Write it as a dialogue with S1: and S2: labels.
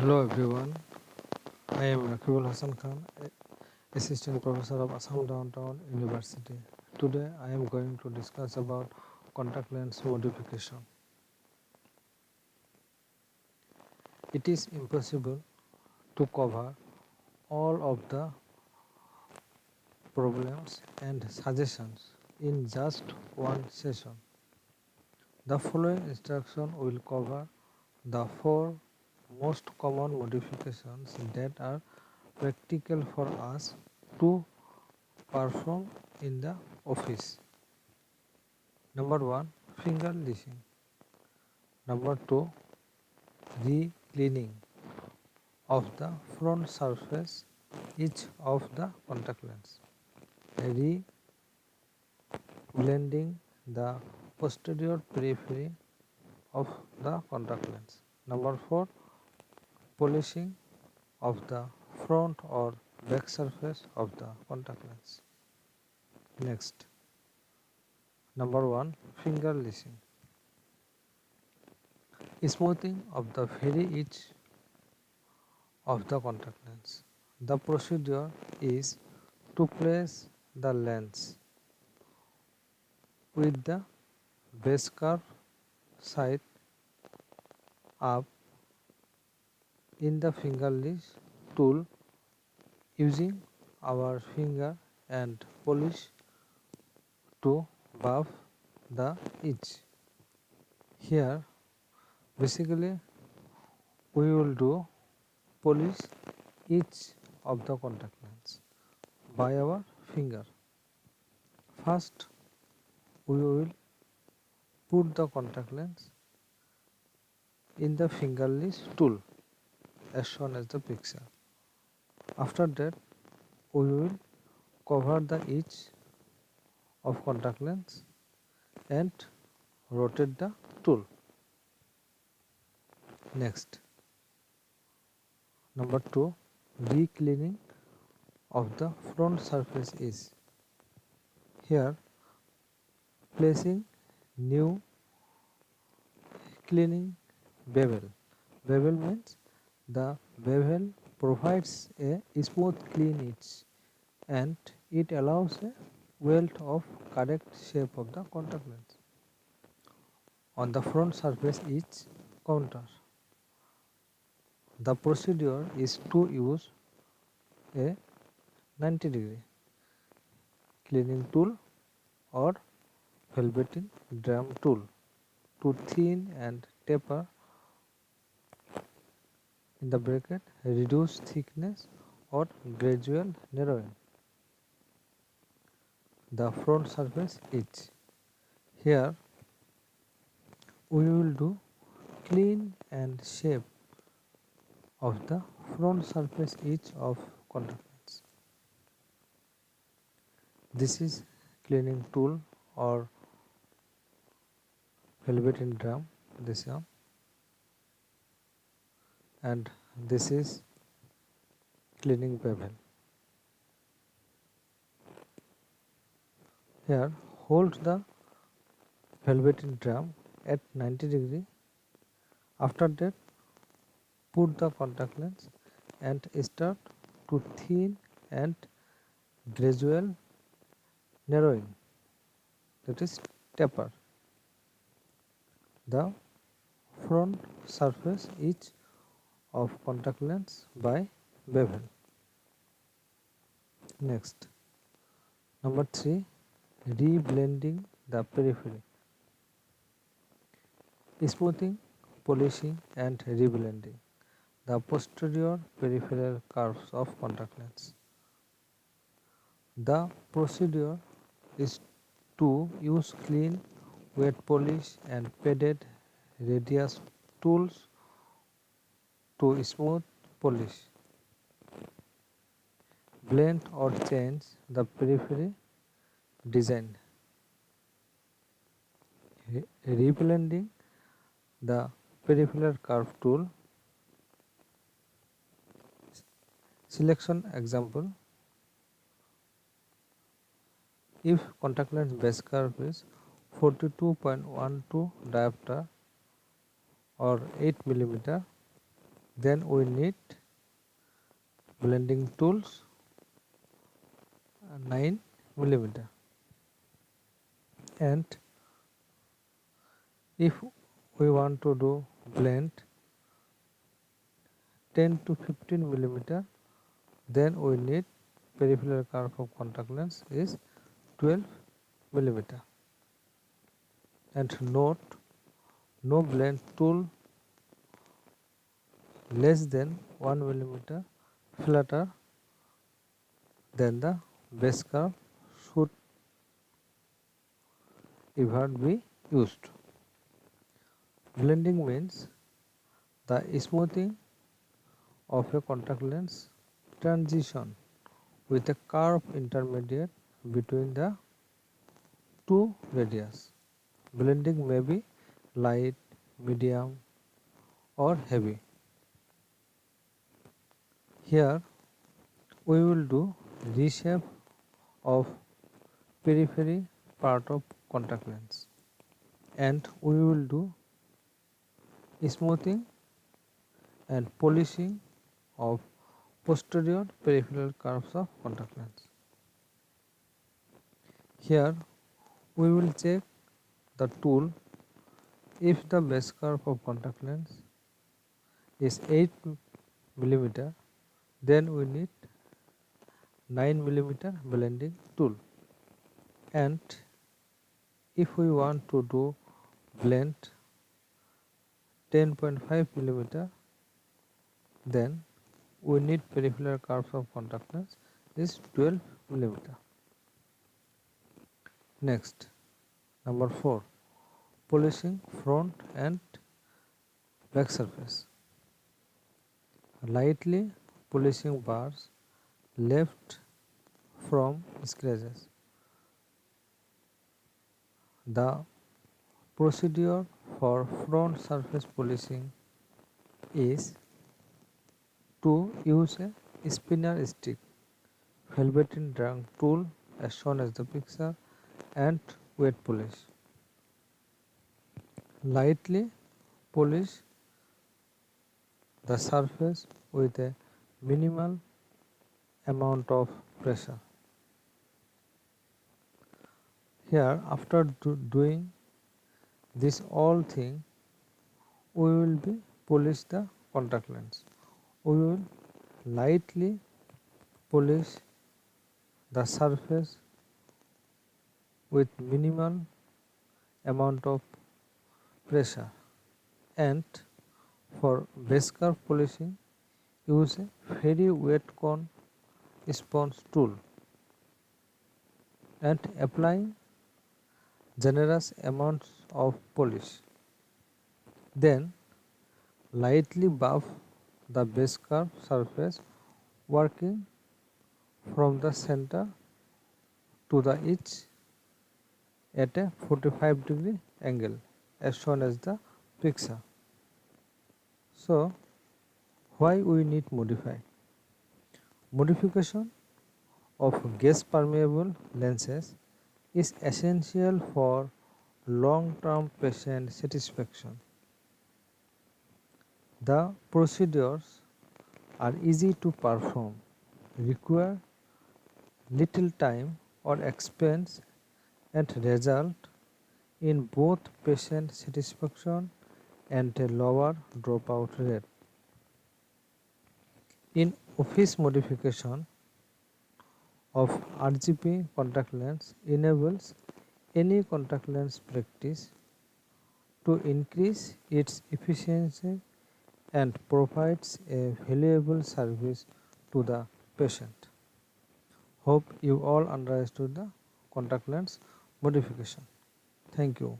S1: Hello everyone, I am Rakibul Hassan Khan, Assistant Professor of Assam Downtown University. Today I am going to discuss about contact lens modification. It is impossible to cover all of the problems and suggestions in just one session. The following instruction will cover the 4 most common modifications that are practical for us to perform in the office. Number 1, finger leasing. Number 2, re-cleaning of the front surface each of the contact lens. Re-blending the posterior periphery of the contact lens. Number 4, polishing of the front or back surface of the contact lens. Next, number 1, finger leasing. Smoothing of the very edge of the contact lens. The procedure is to place the lens with the base curve side up in the fingerless tool using our finger and polish to buff the edge. Here basically we will do polish each of the contact lens by our finger. First we will put the contact lens in the fingerless tool as shown as the picture. After that we will cover the edge of contact lens and rotate the tool. Next, number 2, re-cleaning of the front surface is here placing new cleaning bevel. Bevel means the bevel provides a smooth clean edge and it allows a welt of correct shape of the contact lens on the front surface each counter. The procedure is to use a 90-degree cleaning tool or velveteen drum tool to thin and taper in the bracket reduce thickness or gradual narrowing the front surface edge. Here we will do clean and shape of the front surface edge of contact lens. This is cleaning tool or velveteen drum, this one, and this is cleaning bevel. Here hold the velveteen drum at 90-degree. After that put the contact lens and start to thin and gradual narrowing, that is taper the front surface edge of contact lens by bevel. Next, number 3, re-blending the periphery. Smoothing, polishing and re-blending the posterior peripheral curves of contact lens. The procedure is to use clean, wet polish and padded radius tools to smooth polish, blend or change the periphery design. Reblending the peripheral curve tool. Selection example: if contact lens base curve is 42.12 diopter or 8 mm, Then we need blending tools 9 millimeter, and if we want to do blend 10 to 15 millimeter, then we need peripheral curve of contact lens is 12 millimeter. And note, no blend tool less than 1 millimeter flatter than the base curve should ever be used. Blending means the smoothing of a contact lens transition with a curve intermediate between the two radius. Blending may be light, medium or heavy. Here we will do reshape of periphery part of contact lens, and we will do smoothing and polishing of posterior peripheral curves of contact lens. Here we will check the tool. If the base curve of contact lens is 8 millimeter, then we need 9 millimeter blending tool. And if we want to do blend 10.5 millimeter, then we need peripheral curves of contact lens is 12 millimeter. Next, number 4, polishing front and back surface. Lightly polishing bars left from scratches. The procedure for front surface polishing is to use a spinner stick, velveteen drying tool as shown as the picture, and wet polish. Lightly polish the surface with a minimal amount of pressure. Here, after doing this all thing, we will be polish the contact lens. We will lightly polish the surface with minimal amount of pressure, and for base curve polishing use a very wet cone sponge tool and applying generous amounts of polish. Then lightly buff the base curve surface, working from the center to the edge at a 45-degree angle as shown as the picture. So, why we need modify? Modification of gas permeable lenses is essential for long-term patient satisfaction. The procedures are easy to perform, require little time or expense, and result in both patient satisfaction and a lower dropout rate. In office modification of RGP contact lens enables any contact lens practice to increase its efficiency and provides a valuable service to the patient. Hope you all understood the contact lens modification. Thank you.